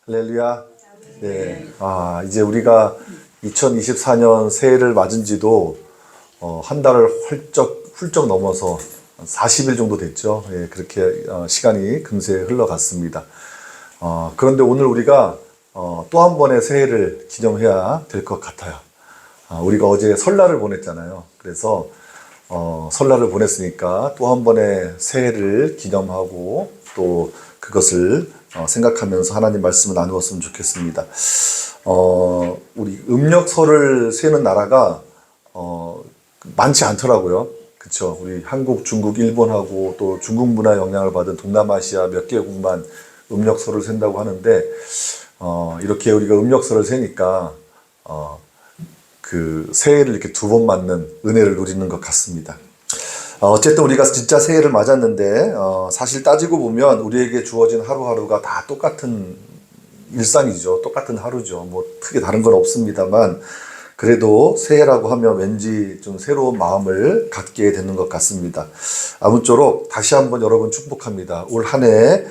할렐루야. 네. 이제 우리가 2024년 새해를 맞은 지도 한 달을 훌쩍 넘어서 40일 정도 됐죠. 예, 그렇게 시간이 금세 흘러갔습니다. 그런데 오늘 우리가 또 한 번의 새해를 기념해야 될 것 같아요. 우리가 어제 설날을 보냈잖아요. 그래서 설날을 보냈으니까 또 한 번의 새해를 기념하고 또 그것을 생각하면서 하나님 말씀을 나누었으면 좋겠습니다. 우리 음력설을 세는 나라가 많지 않더라고요. 그쵸? 우리 한국, 중국, 일본하고 또 중국 문화 영향을 받은 동남아시아 몇 개국만 음력설을 센다고 하는데 이렇게 우리가 음력설을 세니까 그 새해를 이렇게 두 번 맞는 은혜를 누리는 것 같습니다. 어쨌든 우리가 진짜 새해를 맞았는데 사실 따지고 보면 우리에게 주어진 하루하루가 다 똑같은 일상이죠. 똑같은 하루죠. 뭐 크게 다른 건 없습니다만 그래도 새해라고 하면 왠지 좀 새로운 마음을 갖게 되는 것 같습니다. 아무쪼록 다시 한번 여러분 축복합니다. 올 한 해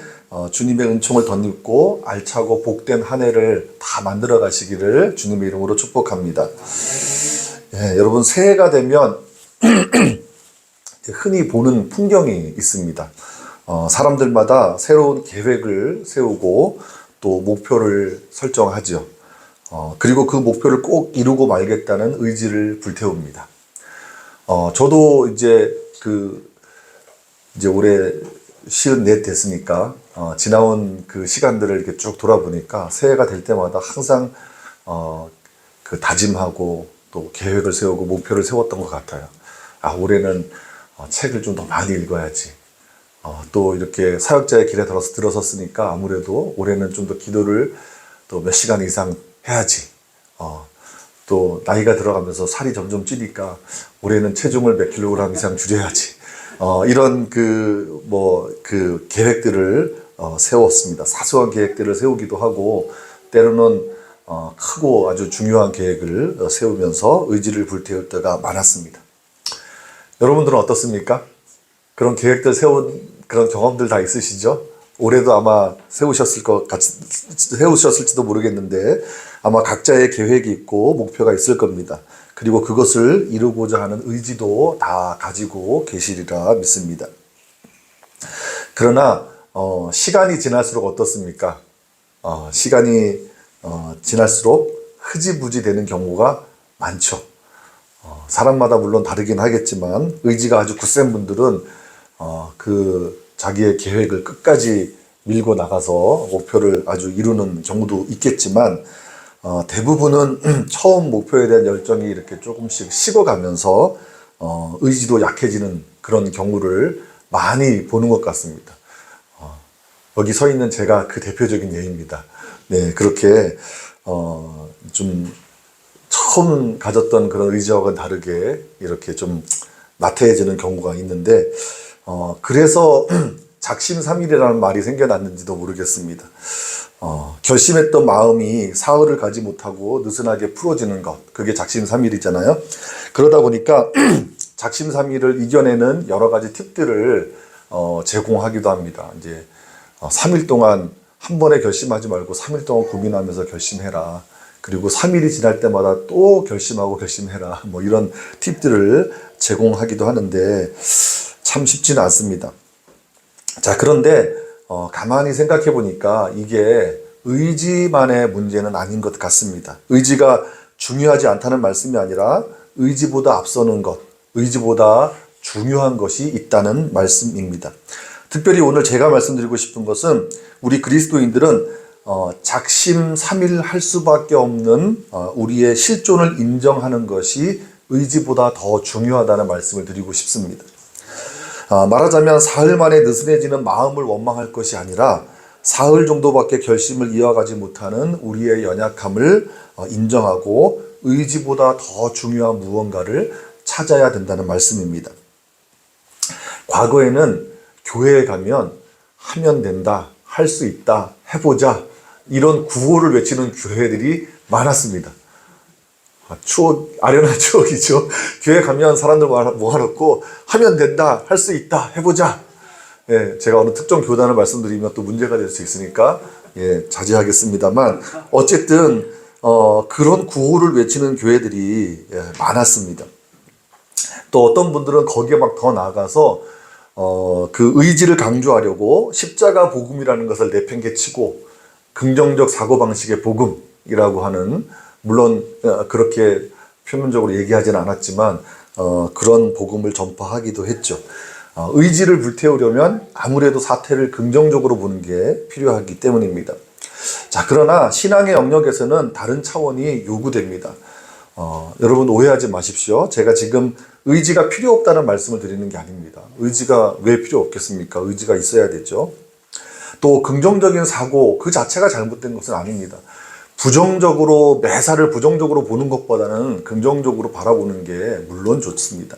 주님의 은총을 덧입고 알차고 복된 한 해를 다 만들어 가시기를 주님의 이름으로 축복합니다. 예, 여러분 새해가 되면 흔히 보는 풍경이 있습니다. 사람들마다 새로운 계획을 세우고 또 목표를 설정하죠. 그리고 그 목표를 꼭 이루고 말겠다는 의지를 불태웁니다. 저도 이제 올해 54 됐으니까 지나온 그 시간들을 이렇게 쭉 돌아보니까 새해가 될 때마다 항상 그 다짐하고 또 계획을 세우고 목표를 세웠던 것 같아요. 올해는 책을 좀 더 많이 읽어야지. 또 이렇게 사역자의 길에 들어섰으니까 아무래도 올해는 좀 더 기도를 또 몇 시간 이상 해야지. 또 나이가 들어가면서 살이 점점 찌니까 올해는 체중을 몇 킬로그램 이상 줄여야지. 이런 그 계획들을 세웠습니다. 사소한 계획들을 세우기도 하고 때로는 크고 아주 중요한 계획을 세우면서 의지를 불태울 때가 많았습니다. 여러분들은 어떻습니까? 그런 계획들 세운 그런 경험들 다 있으시죠? 올해도 아마 세우셨을지도 모르겠는데 아마 각자의 계획이 있고 목표가 있을 겁니다. 그리고 그것을 이루고자 하는 의지도 다 가지고 계시리라 믿습니다. 그러나 시간이 지날수록 어떻습니까? 시간이 지날수록 흐지부지 되는 경우가 많죠. 사람마다 물론 다르긴 하겠지만 의지가 아주 굳센 분들은 자기의 계획을 끝까지 밀고 나가서 목표를 아주 이루는 경우도 있겠지만 대부분은 처음 목표에 대한 열정이 이렇게 조금씩 식어가면서 의지도 약해지는 그런 경우를 많이 보는 것 같습니다. 여기 서 있는 제가 그 대표적인 예입니다. 네, 그렇게 좀 처음 가졌던 그런 의지와는 다르게 이렇게 좀 나태해지는 경우가 있는데 그래서 작심삼일이라는 말이 생겨났는지도 모르겠습니다. 결심했던 마음이 사흘을 가지 못하고 느슨하게 풀어지는 것, 그게 작심삼일이잖아요. 그러다 보니까 작심삼일을 이겨내는 여러 가지 팁들을 제공하기도 합니다. 이제 3일 동안 한 번에 결심하지 말고 3일 동안 고민하면서 결심해라. 그리고 3일이 지날 때마다 또 결심하고 결심해라. 뭐 이런 팁들을 제공하기도 하는데 참 쉽지는 않습니다. 자, 그런데 가만히 생각해 보니까 이게 의지만의 문제는 아닌 것 같습니다. 의지가 중요하지 않다는 말씀이 아니라 의지보다 앞서는 것, 의지보다 중요한 것이 있다는 말씀입니다. 특별히 오늘 제가 말씀드리고 싶은 것은 우리 그리스도인들은 작심삼일할 수밖에 없는 우리의 실존을 인정하는 것이 의지보다 더 중요하다는 말씀을 드리고 싶습니다. 말하자면 사흘 만에 느슨해지는 마음을 원망할 것이 아니라 사흘 정도밖에 결심을 이어가지 못하는 우리의 연약함을 인정하고 의지보다 더 중요한 무언가를 찾아야 된다는 말씀입니다. 과거에는 교회에 가면 하면 된다, 할 수 있다, 해보자 이런 구호를 외치는 교회들이 많았습니다. 아련한 추억이죠. 교회 가면 사람들 모아놓고 하면 된다, 할 수 있다, 해보자. 예, 제가 어느 특정 교단을 말씀드리면 또 문제가 될 수 있으니까 예, 자제하겠습니다만 어쨌든 그런 구호를 외치는 교회들이 예, 많았습니다. 또 어떤 분들은 거기에 막 더 나아가서 그 의지를 강조하려고 십자가 복음이라는 것을 내팽개치고 긍정적 사고방식의 복음이라고 하는, 물론 그렇게 표면적으로 얘기하지는 않았지만 그런 복음을 전파하기도 했죠. 의지를 불태우려면 아무래도 사태를 긍정적으로 보는 게 필요하기 때문입니다. 자, 그러나 신앙의 영역에서는 다른 차원이 요구됩니다. 여러분 오해하지 마십시오. 제가 지금 의지가 필요 없다는 말씀을 드리는 게 아닙니다. 의지가 왜 필요 없겠습니까? 의지가 있어야 되죠. 또 긍정적인 사고 그 자체가 잘못된 것은 아닙니다. 부정적으로, 매사를 부정적으로 보는 것보다는 긍정적으로 바라보는 게 물론 좋습니다.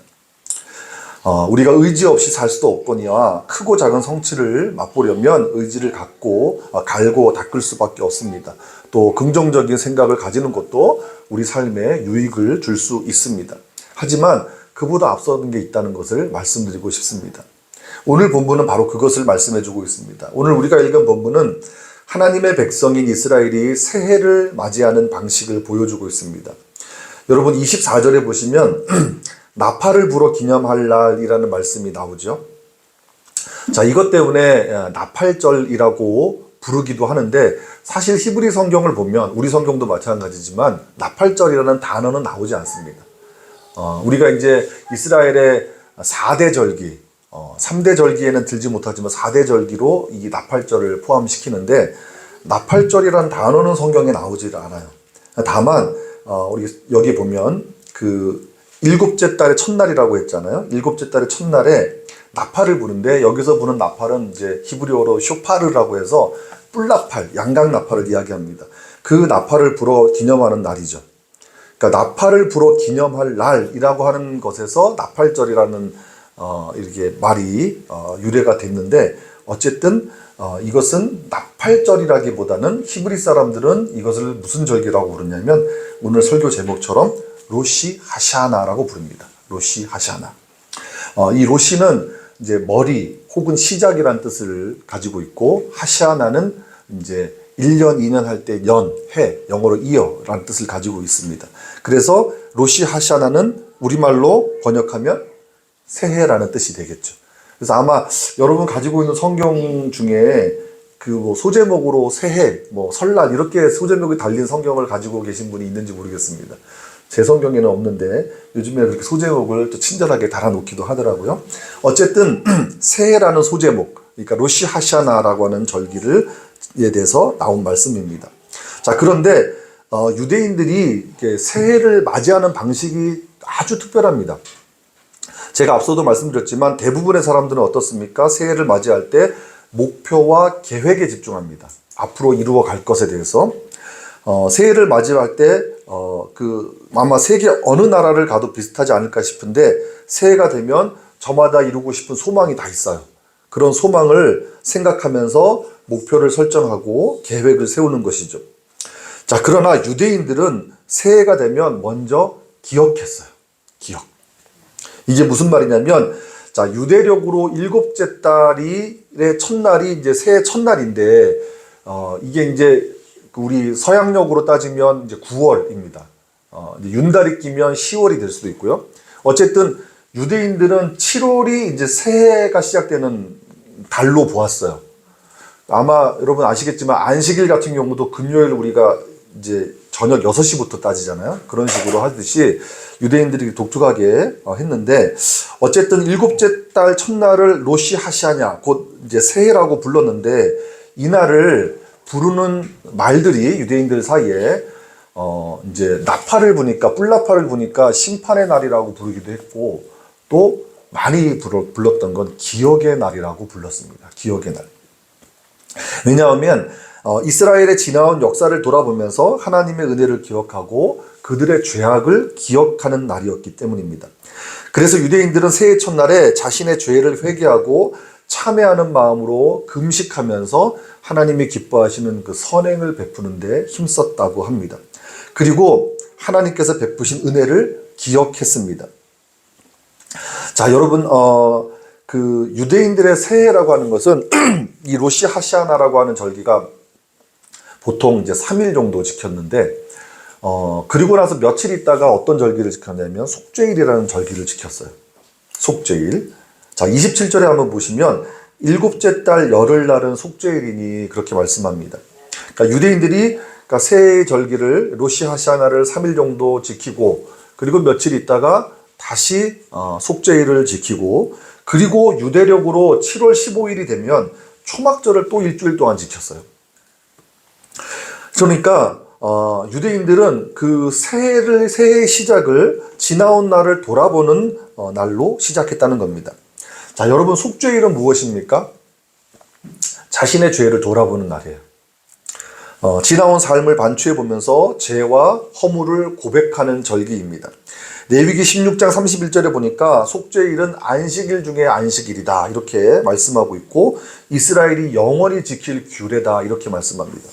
우리가 의지 없이 살 수도 없거니와 크고 작은 성취를 맛보려면 의지를 갖고 갈고 닦을 수밖에 없습니다. 또 긍정적인 생각을 가지는 것도 우리 삶에 유익을 줄 수 있습니다. 하지만 그보다 앞서는 게 있다는 것을 말씀드리고 싶습니다. 오늘 본문은 바로 그것을 말씀해주고 있습니다. 오늘 우리가 읽은 본문은 하나님의 백성인 이스라엘이 새해를 맞이하는 방식을 보여주고 있습니다. 여러분 24절에 보시면 나팔을 불어 기념할 날이라는 말씀이 나오죠. 자, 이것 때문에 나팔절이라고 부르기도 하는데, 사실 히브리 성경을 보면 우리 성경도 마찬가지지만 나팔절이라는 단어는 나오지 않습니다. 우리가 이제 이스라엘의 4대 절기, 3대 절기에는 들지 못하지만 4대 절기로 이 나팔절을 포함시키는데, 나팔절이라는 단어는 성경에 나오지 않아요. 다만 우리 여기 보면 그 일곱째 달의 첫날이라고 했잖아요. 일곱째 달의 첫날에 나팔을 부는데, 여기서 부는 나팔은 이제 히브리어로 쇼파르라고 해서 뿔나팔, 양각 나팔을 이야기합니다. 그 나팔을 불어 기념하는 날이죠. 그러니까 나팔을 불어 기념할 날이라고 하는 것에서 나팔절이라는 이렇게 말이 유래가 됐는데, 어쨌든 이것은 나팔절이라기보다는 히브리 사람들은 이것을 무슨 절기라고 부르냐면 오늘 설교 제목처럼 로시 하샤나라고 부릅니다. 로시 하샤나. 이 로시는 이제 머리 혹은 시작이라는 뜻을 가지고 있고, 하샤나는 이제 1년, 2년 할 때 년, 해, 영어로 이어라는 뜻을 가지고 있습니다. 그래서 로시 하샤나는 우리말로 번역하면 새해라는 뜻이 되겠죠. 그래서 아마 여러분 가지고 있는 성경 중에 그 뭐 소제목으로 새해, 뭐 설날 이렇게 소제목이 달린 성경을 가지고 계신 분이 있는지 모르겠습니다. 제 성경에는 없는데 요즘에 그렇게 소제목을 또 친절하게 달아놓기도 하더라고요. 어쨌든 새해라는 소제목, 그러니까 로시 하샤나라고 하는 절기에 대해서 나온 말씀입니다. 자, 그런데 유대인들이 새해를 맞이하는 방식이 아주 특별합니다. 제가 앞서도 말씀드렸지만 대부분의 사람들은 어떻습니까? 새해를 맞이할 때 목표와 계획에 집중합니다. 앞으로 이루어 갈 것에 대해서. 새해를 맞이할 때 아마 세계 어느 나라를 가도 비슷하지 않을까 싶은데, 새해가 되면 저마다 이루고 싶은 소망이 다 있어요. 그런 소망을 생각하면서 목표를 설정하고 계획을 세우는 것이죠. 자, 그러나 유대인들은 새해가 되면 먼저 기억했어요. 기억. 이게 무슨 말이냐면, 자, 유대력으로 일곱째 달의 첫날이 이제 새해 첫날인데, 이게 이제 우리 서양력으로 따지면 이제 9월입니다. 윤달이 끼면 10월이 될 수도 있고요. 어쨌든 유대인들은 7월이 이제 새해가 시작되는 달로 보았어요. 아마 여러분 아시겠지만 안식일 같은 경우도 금요일 우리가 이제 저녁 6시부터 따지잖아요. 그런 식으로 하듯이 유대인들이 독특하게 했는데, 어쨌든 일곱째 달 첫날을 로시 하샤냐, 곧 이제 새해라고 불렀는데, 이날을 부르는 말들이 유대인들 사이에 이제 나팔을 부니까, 뿔나팔을 부니까 심판의 날이라고 부르기도 했고, 또 많이 불렀던 건 기억의 날이라고 불렀습니다. 기억의 날. 왜냐하면 이스라엘의 지나온 역사를 돌아보면서 하나님의 은혜를 기억하고 그들의 죄악을 기억하는 날이었기 때문입니다. 그래서 유대인들은 새해 첫날에 자신의 죄를 회개하고 참회하는 마음으로 금식하면서 하나님이 기뻐하시는 그 선행을 베푸는 데 힘썼다고 합니다. 그리고 하나님께서 베푸신 은혜를 기억했습니다. 자, 여러분, 그 유대인들의 새해라고 하는 것은 이 로시 하샤나라고 하는 절기가 보통 이제 3일 정도 지켰는데, 그리고 나서 며칠 있다가 어떤 절기를 지켰냐면 속죄일이라는 절기를 지켰어요. 속죄일. 자, 27절에 한번 보시면 일곱째 달 열흘날은 속죄일이니 그렇게 말씀합니다. 그러니까 유대인들이 그러니까 새해 절기를 로시 하샤나를 3일 정도 지키고 그리고 며칠 있다가 다시 속죄일을 지키고 그리고 유대력으로 7월 15일이 되면 초막절을 또 일주일 동안 지켰어요. 그러니까 유대인들은 그 새해의 시작을 지나온 날을 돌아보는 날로 시작했다는 겁니다. 자, 여러분 속죄일은 무엇입니까? 자신의 죄를 돌아보는 날이에요. 지나온 삶을 반추해 보면서 죄와 허물을 고백하는 절기입니다. 레위기 16장 31절에 보니까 속죄일은 안식일 중에 안식일이다 이렇게 말씀하고 있고 이스라엘이 영원히 지킬 규례다 이렇게 말씀합니다.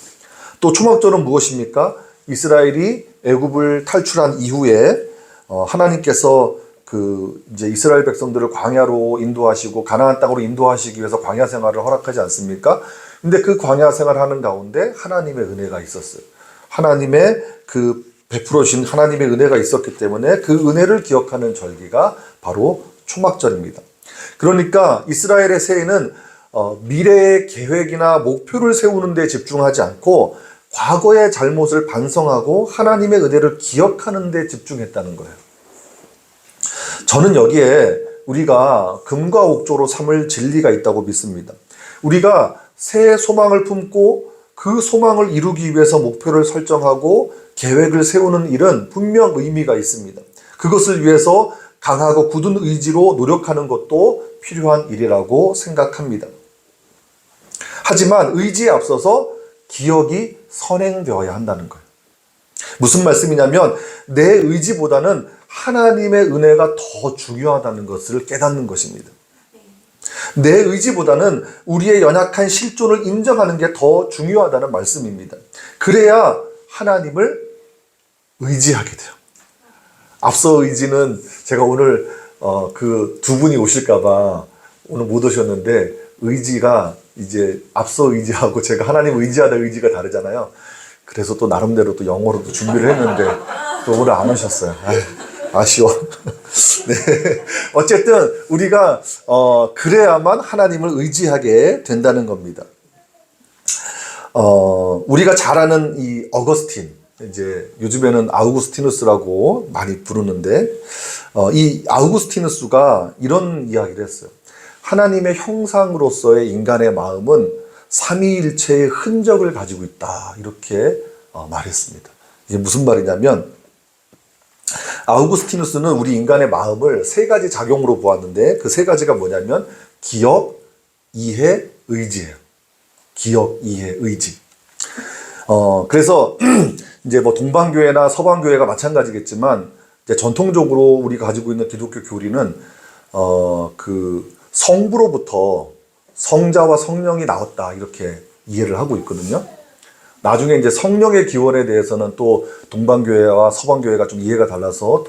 또 초막절은 무엇입니까? 이스라엘이 애굽을 탈출한 이후에 하나님께서 이제 이스라엘 백성들을 광야로 인도하시고 가나안 땅으로 인도하시기 위해서 광야 생활을 허락하지 않습니까? 근데 그 광야 생활을 하는 가운데 하나님의 은혜가 있었어요. 하나님의 베풀어 주신 하나님의 은혜가 있었기 때문에 그 은혜를 기억하는 절기가 바로 초막절입니다. 그러니까 이스라엘의 새해는 미래의 계획이나 목표를 세우는 데 집중하지 않고 과거의 잘못을 반성하고 하나님의 은혜를 기억하는 데 집중했다는 거예요. 저는 여기에 우리가 금과 옥조로 삼을 진리가 있다고 믿습니다. 우리가 새해 소망을 품고 그 소망을 이루기 위해서 목표를 설정하고 계획을 세우는 일은 분명 의미가 있습니다. 그것을 위해서 강하고 굳은 의지로 노력하는 것도 필요한 일이라고 생각합니다. 하지만 의지에 앞서서 기억이 선행되어야 한다는 거예요. 무슨 말씀이냐면 내 의지보다는 하나님의 은혜가 더 중요하다는 것을 깨닫는 것입니다. 내 의지보다는 우리의 연약한 실존을 인정하는 게 더 중요하다는 말씀입니다. 그래야 하나님을 의지하게 돼요. 앞서 의지는 제가 오늘 그 두 분이 오실까봐 오늘 못 오셨는데 의지가 이제 앞서 의지하고 제가 하나님 의지하다 의지가 다르잖아요. 그래서 또 나름대로 또 영어로도 준비를 했는데 또 오늘 안 오셨어요. 아쉬워. 네. 어쨌든 우리가 그래야만 하나님을 의지하게 된다는 겁니다. 우리가 잘 아는 이 어거스틴, 이제 요즘에는 아우구스티누스라고 많이 부르는데 이 아우구스티누스가 이런 이야기를 했어요. 하나님의 형상으로서의 인간의 마음은 삼위일체의 흔적을 가지고 있다 이렇게 말했습니다. 이게 무슨 말이냐면 아우구스티누스는 우리 인간의 마음을 세 가지 작용으로 보았는데 그 세 가지가 뭐냐면 기억, 이해, 의지예요. 기억, 이해, 의지. 그래서 이제 뭐 동방교회나 서방교회가 마찬가지겠지만 이제 전통적으로 우리가 가지고 있는 기독교 교리는 그 성부로부터 성자와 성령이 나왔다 이렇게 이해를 하고 있거든요. 나중에 이제 성령의 기원에 대해서는 또 동방교회와 서방교회가 좀 이해가 달라서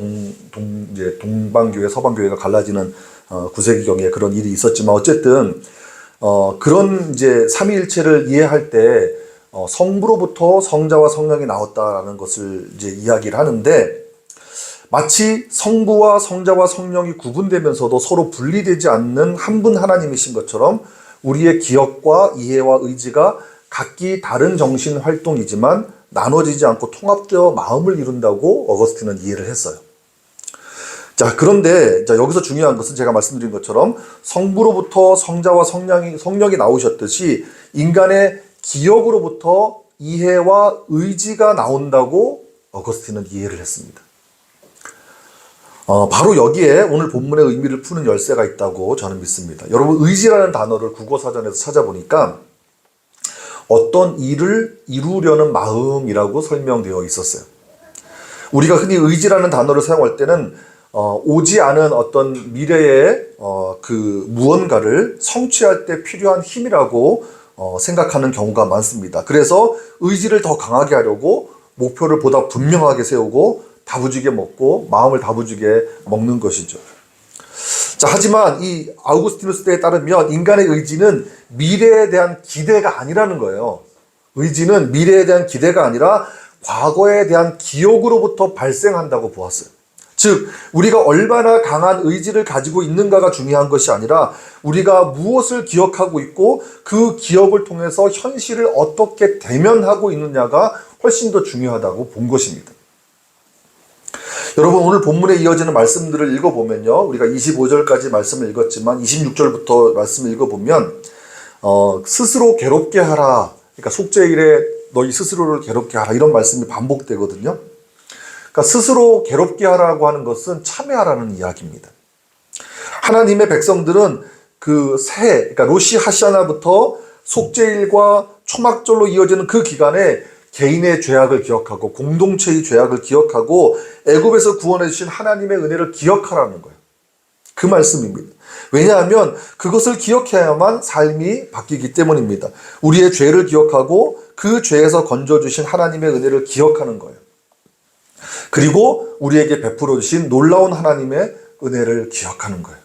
이제 동방교회, 서방교회가 갈라지는 9세기경에 그런 일이 있었지만 어쨌든 그런 이제 삼위일체를 이해할 때 성부로부터 성자와 성령이 나왔다라는 것을 이제 이야기를 하는데 마치 성부와 성자와 성령이 구분되면서도 서로 분리되지 않는 한 분 하나님이신 것처럼 우리의 기억과 이해와 의지가 각기 다른 정신 활동이지만 나눠지지 않고 통합되어 마음을 이룬다고 어거스틴은 이해를 했어요. 자, 그런데 여기서 중요한 것은 제가 말씀드린 것처럼 성부로부터 성자와 성령이 나오셨듯이 인간의 기억으로부터 이해와 의지가 나온다고 어거스틴은 이해를 했습니다. 바로 여기에 오늘 본문의 의미를 푸는 열쇠가 있다고 저는 믿습니다. 여러분, 의지라는 단어를 국어사전에서 찾아보니까 어떤 일을 이루려는 마음이라고 설명되어 있었어요. 우리가 흔히 의지라는 단어를 사용할 때는 오지 않은 어떤 미래의 그 무언가를 성취할 때 필요한 힘이라고 생각하는 경우가 많습니다. 그래서 의지를 더 강하게 하려고 목표를 보다 분명하게 세우고 다부지게 먹고 마음을 다부지게 먹는 것이죠. 자, 하지만 이 아우구스티누스에 따르면 인간의 의지는 미래에 대한 기대가 아니라는 거예요. 의지는 미래에 대한 기대가 아니라 과거에 대한 기억으로부터 발생한다고 보았어요. 즉, 우리가 얼마나 강한 의지를 가지고 있는가가 중요한 것이 아니라 우리가 무엇을 기억하고 있고 그 기억을 통해서 현실을 어떻게 대면하고 있느냐가 훨씬 더 중요하다고 본 것입니다. 여러분, 오늘 본문에 이어지는 말씀들을 읽어보면요, 우리가 25절까지 말씀을 읽었지만 26절부터 말씀을 읽어보면 스스로 괴롭게 하라, 그러니까 속죄일에 너희 스스로를 괴롭게 하라, 이런 말씀이 반복되거든요. 그러니까 스스로 괴롭게 하라고 하는 것은 참회하라는 이야기입니다. 하나님의 백성들은 그 새해, 그러니까 로시 하샤나부터 속죄일과 초막절로 이어지는 그 기간에 개인의 죄악을 기억하고 공동체의 죄악을 기억하고 애굽에서 구원해 주신 하나님의 은혜를 기억하라는 거예요. 그 말씀입니다. 왜냐하면 그것을 기억해야만 삶이 바뀌기 때문입니다. 우리의 죄를 기억하고 그 죄에서 건져주신 하나님의 은혜를 기억하는 거예요. 그리고 우리에게 베풀어 주신 놀라운 하나님의 은혜를 기억하는 거예요.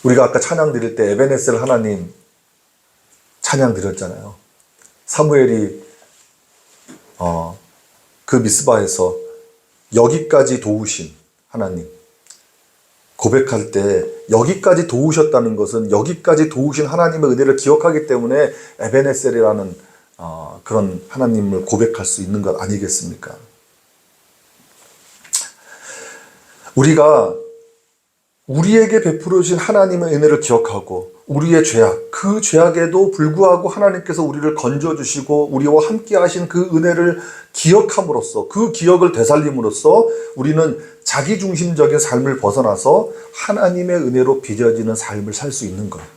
우리가 아까 찬양 드릴 때 에베네셀 하나님 찬양 드렸잖아요. 사무엘이 그 미스바에서 여기까지 도우신 하나님 고백할 때 여기까지 도우셨다는 것은 여기까지 도우신 하나님의 은혜를 기억하기 때문에 에베네셀이라는 그런 하나님을 고백할 수 있는 것 아니겠습니까? 우리가 우리에게 베풀어 주신 하나님의 은혜를 기억하고 우리의 죄악, 그 죄악에도 불구하고 하나님께서 우리를 건져주시고 우리와 함께 하신 그 은혜를 기억함으로써, 그 기억을 되살림으로써 우리는 자기중심적인 삶을 벗어나서 하나님의 은혜로 빚어지는 삶을 살 수 있는 거예요.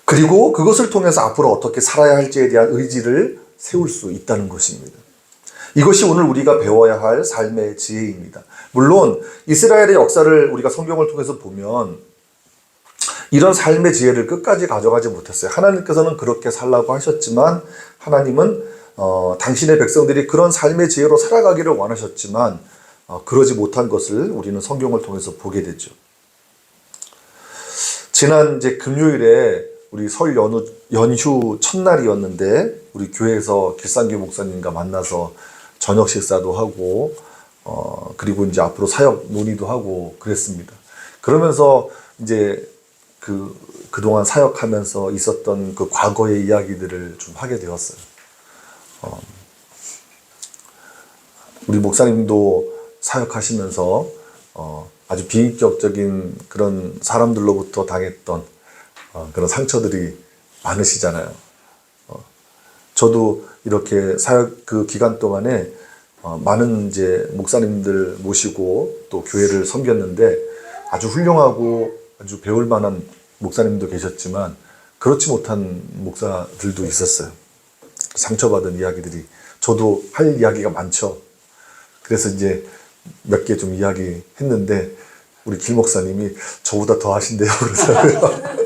그리고 그것을 통해서 앞으로 어떻게 살아야 할지에 대한 의지를 세울 수 있다는 것입니다. 이것이 오늘 우리가 배워야 할 삶의 지혜입니다. 물론 이스라엘의 역사를 우리가 성경을 통해서 보면 이런 삶의 지혜를 끝까지 가져가지 못했어요. 하나님께서는 그렇게 살라고 하셨지만 하나님은 당신의 백성들이 그런 삶의 지혜로 살아가기를 원하셨지만 그러지 못한 것을 우리는 성경을 통해서 보게 되죠. 지난 금요일에 우리 설 연휴 첫날이었는데 우리 교회에서 길상규 목사님과 만나서 저녁 식사도 하고 그리고 이제 앞으로 사역 논의도 하고 그랬습니다. 그러면서 이제 그동안 사역하면서 있었던 그 과거의 이야기들을 좀 하게 되었어요. 우리 목사님도 사역하시면서 아주 비인격적인 그런 사람들로부터 당했던 그런 상처들이 많으시잖아요. 저도 이렇게 사역 그 기간 동안에 많은 이제 목사님들 모시고 또 교회를 섬겼는데 아주 훌륭하고 아주 배울 만한 목사님도 계셨지만 그렇지 못한 목사들도 있었어요. 상처받은 이야기들이, 저도 할 이야기가 많죠. 그래서 이제 몇 개 좀 이야기 했는데 우리 김 목사님이 저보다 더 하신대요. 그러더라고요.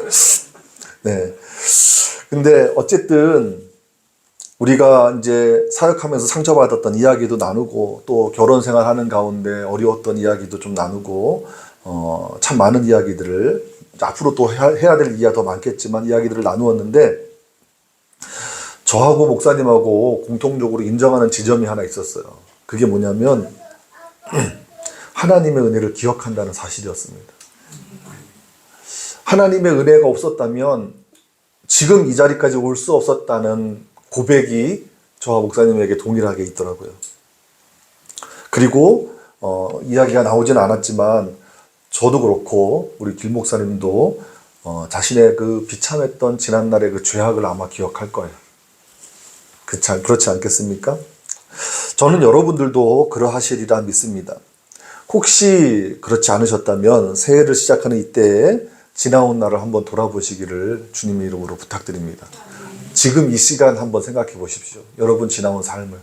네. 근데 어쨌든 우리가 이제 사역하면서 상처받았던 이야기도 나누고 또 결혼 생활하는 가운데 어려웠던 이야기도 좀 나누고 참 많은 이야기들을 앞으로 또 해야 될 이야기가 더 많겠지만 이야기들을 나누었는데 저하고 목사님하고 공통적으로 인정하는 지점이 하나 있었어요. 그게 뭐냐면 하나님의 은혜를 기억한다는 사실이었습니다. 하나님의 은혜가 없었다면 지금 이 자리까지 올 수 없었다는 고백이 저와 목사님에게 동일하게 있더라고요. 그리고 이야기가 나오진 않았지만 저도 그렇고 우리 김 목사님도 자신의 그 비참했던 지난날의 그 죄악을 아마 기억할 거예요. 그렇지 않겠습니까? 저는 여러분들도 그러하시리라 믿습니다. 혹시 그렇지 않으셨다면 새해를 시작하는 이때에 지나온 날을 한번 돌아보시기를 주님의 이름으로 부탁드립니다. 지금 이 시간 한번 생각해 보십시오. 여러분 지나온 삶을.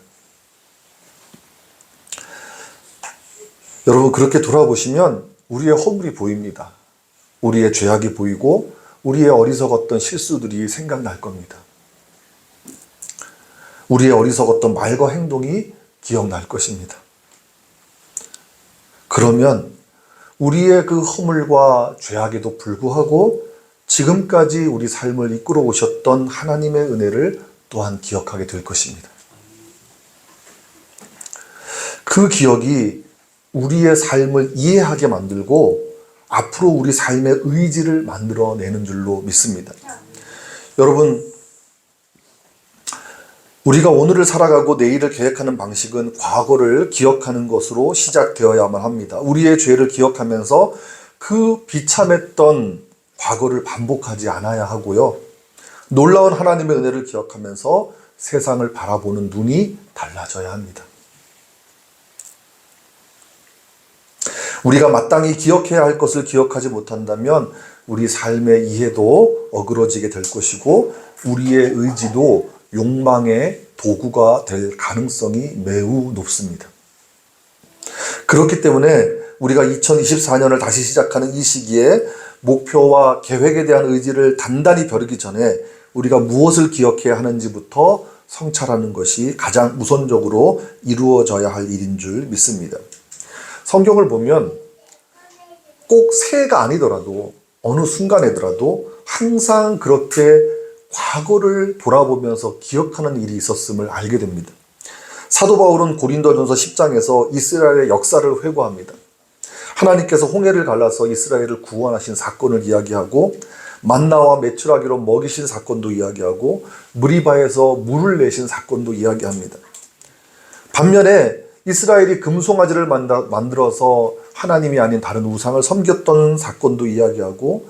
여러분 그렇게 돌아보시면 우리의 허물이 보입니다. 우리의 죄악이 보이고 우리의 어리석었던 실수들이 생각날 겁니다. 우리의 어리석었던 말과 행동이 기억날 것입니다. 그러면 우리의 그 허물과 죄악에도 불구하고 지금까지 우리 삶을 이끌어 오셨던 하나님의 은혜를 또한 기억하게 될 것입니다. 그 기억이 우리의 삶을 이해하게 만들고 앞으로 우리 삶의 의지를 만들어내는 줄로 믿습니다. 여러분, 우리가 오늘을 살아가고 내일을 계획하는 방식은 과거를 기억하는 것으로 시작되어야만 합니다. 우리의 죄를 기억하면서 그 비참했던 과거를 반복하지 않아야 하고요. 놀라운 하나님의 은혜를 기억하면서 세상을 바라보는 눈이 달라져야 합니다. 우리가 마땅히 기억해야 할 것을 기억하지 못한다면 우리 삶의 이해도 어그러지게 될 것이고 우리의 의지도 욕망의 도구가 될 가능성이 매우 높습니다. 그렇기 때문에 우리가 2024년을 다시 시작하는 이 시기에 목표와 계획에 대한 의지를 단단히 벼르기 전에 우리가 무엇을 기억해야 하는지부터 성찰하는 것이 가장 우선적으로 이루어져야 할 일인 줄 믿습니다. 성경을 보면 꼭 새해가 아니더라도 어느 순간에더라도 항상 그렇게 과거를 돌아보면서 기억하는 일이 있었음을 알게 됩니다. 사도 바울은 고린도전서 10장에서 이스라엘의 역사를 회고합니다. 하나님께서 홍해를 갈라서 이스라엘을 구원하신 사건을 이야기하고 만나와 메추라기로 먹이신 사건도 이야기하고 무리바에서 물을 내신 사건도 이야기합니다. 반면에 이스라엘이 금송아지를 만들어서 하나님이 아닌 다른 우상을 섬겼던 사건도 이야기하고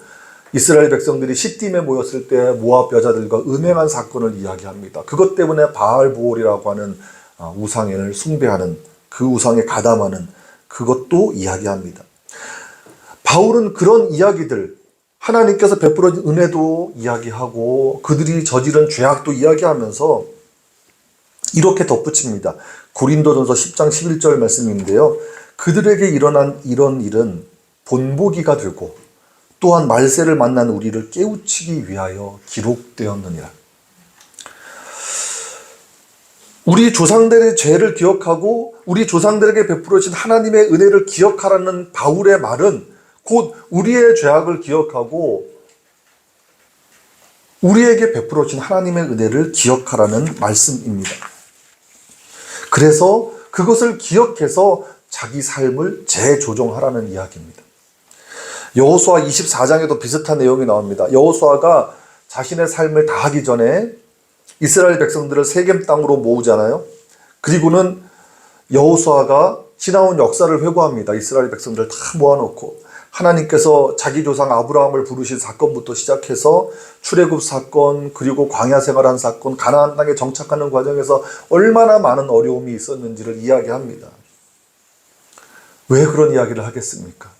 이스라엘 백성들이 시딤에 모였을 때 모압 여자들과 음행한 사건을 이야기합니다. 그것 때문에 바알보올이라고 하는 우상을 숭배하는 그 우상에 가담하는 그것도 이야기합니다. 바울은 그런 이야기들, 하나님께서 베풀어 준 은혜도 이야기하고 그들이 저지른 죄악도 이야기하면서 이렇게 덧붙입니다. 고린도전서 10장 11절 말씀인데요. 그들에게 일어난 이런 일은 본보기가 되고 또한 말세를 만난 우리를 깨우치기 위하여 기록되었느니라. 우리 조상들의 죄를 기억하고 우리 조상들에게 베풀어 주신 하나님의 은혜를 기억하라는 바울의 말은 곧 우리의 죄악을 기억하고 우리에게 베풀어 주신 하나님의 은혜를 기억하라는 말씀입니다. 그래서 그것을 기억해서 자기 삶을 재조정하라는 이야기입니다. 여호수아 24장에도 비슷한 내용이 나옵니다. 여호수아가 자신의 삶을 다하기 전에 이스라엘 백성들을 세겜 땅으로 모으잖아요. 그리고는 여호수아가 지나온 역사를 회고합니다. 이스라엘 백성들을 다 모아놓고 하나님께서 자기 조상 아브라함을 부르신 사건부터 시작해서 출애굽 사건, 그리고 광야 생활한 사건, 가나안 땅에 정착하는 과정에서 얼마나 많은 어려움이 있었는지를 이야기합니다. 왜 그런 이야기를 하겠습니까?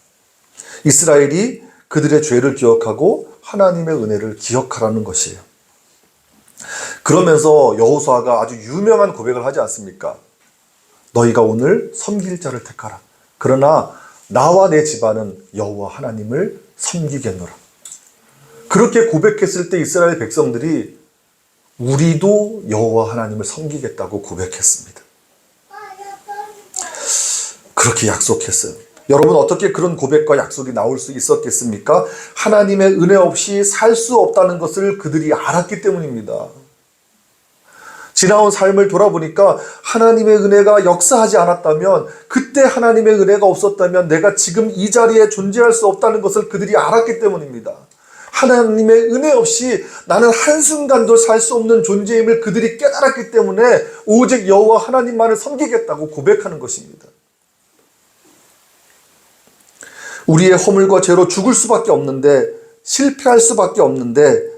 이스라엘이 그들의 죄를 기억하고 하나님의 은혜를 기억하라는 것이에요. 그러면서 여호수아가 아주 유명한 고백을 하지 않습니까? 너희가 오늘 섬길 자를 택하라. 그러나 나와 내 집안은 여호와 하나님을 섬기겠노라. 그렇게 고백했을 때 이스라엘 백성들이 우리도 여호와 하나님을 섬기겠다고 고백했습니다. 그렇게 약속했어요. 여러분, 어떻게 그런 고백과 약속이 나올 수 있었겠습니까? 하나님의 은혜 없이 살 수 없다는 것을 그들이 알았기 때문입니다. 지나온 삶을 돌아보니까 하나님의 은혜가 역사하지 않았다면, 그때 하나님의 은혜가 없었다면 내가 지금 이 자리에 존재할 수 없다는 것을 그들이 알았기 때문입니다. 하나님의 은혜 없이 나는 한순간도 살 수 없는 존재임을 그들이 깨달았기 때문에 오직 여호와 하나님만을 섬기겠다고 고백하는 것입니다. 우리의 허물과 죄로 죽을 수밖에 없는데, 실패할 수밖에 없는데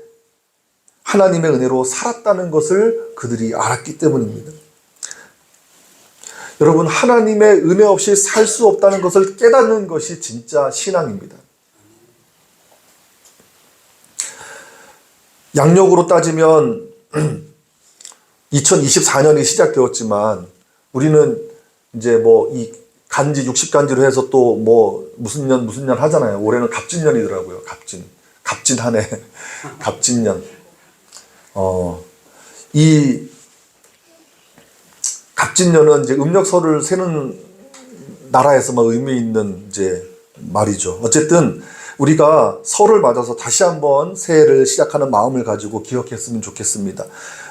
하나님의 은혜로 살았다는 것을 그들이 알았기 때문입니다. 여러분, 하나님의 은혜 없이 살 수 없다는 것을 깨닫는 것이 진짜 신앙입니다. 양력으로 따지면 2024년이 시작되었지만 우리는 이제 이 간지 60간지로 해서 또 무슨 년 하잖아요. 올해는 갑진년이더라고요. 갑진 한 해. 갑진년. 이 갑진년은 이제 음력설을 세는 나라에서만 의미 있는 이제 말이죠. 어쨌든 우리가 설을 맞아서 다시 한번 새해를 시작하는 마음을 가지고 기억했으면 좋겠습니다.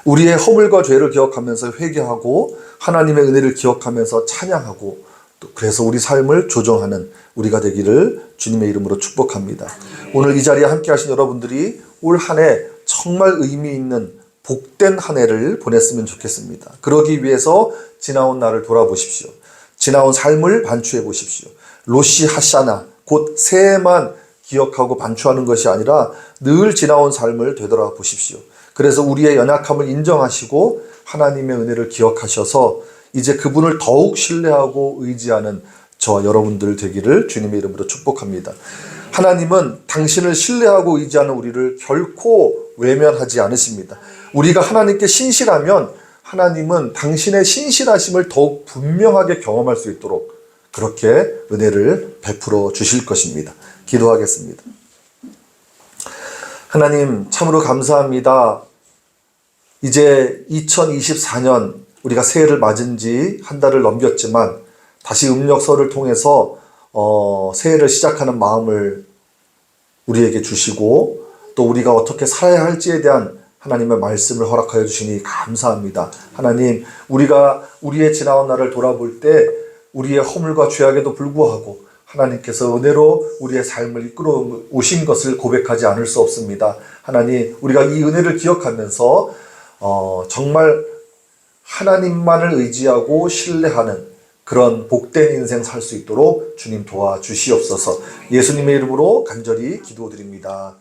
우리의 허물과 죄를 기억하면서 회개하고 하나님의 은혜를 기억하면서 찬양하고 또 그래서 우리 삶을 조정하는 우리가 되기를 주님의 이름으로 축복합니다. 오늘 이 자리에 함께 하신 여러분들이 올 한 해 정말 의미 있는 복된 한 해를 보냈으면 좋겠습니다. 그러기 위해서 지나온 날을 돌아보십시오. 지나온 삶을 반추해 보십시오. 로시 하샤나 곧 새해만 기억하고 반추하는 것이 아니라 늘 지나온 삶을 되돌아보십시오. 그래서 우리의 연약함을 인정하시고 하나님의 은혜를 기억하셔서 이제 그분을 더욱 신뢰하고 의지하는 저와 여러분들 되기를 주님의 이름으로 축복합니다. 하나님은 당신을 신뢰하고 의지하는 우리를 결코 외면하지 않으십니다. 우리가 하나님께 신실하면 하나님은 당신의 신실하심을 더욱 분명하게 경험할 수 있도록 그렇게 은혜를 베풀어 주실 것입니다. 기도하겠습니다. 하나님 참으로 감사합니다. 이제 2024년 우리가 새해를 맞은 지 한 달을 넘겼지만 다시 음력설을 통해서 새해를 시작하는 마음을 우리에게 주시고 또 우리가 어떻게 살아야 할지에 대한 하나님의 말씀을 허락하여 주시니 감사합니다. 하나님, 우리가 우리의 지나온 날을 돌아볼 때 우리의 허물과 죄악에도 불구하고 하나님께서 은혜로 우리의 삶을 이끌어 오신 것을 고백하지 않을 수 없습니다. 하나님, 우리가 이 은혜를 기억하면서 정말 하나님만을 의지하고 신뢰하는 그런 복된 인생 살 수 있도록 주님 도와주시옵소서. 예수님의 이름으로 간절히 기도드립니다.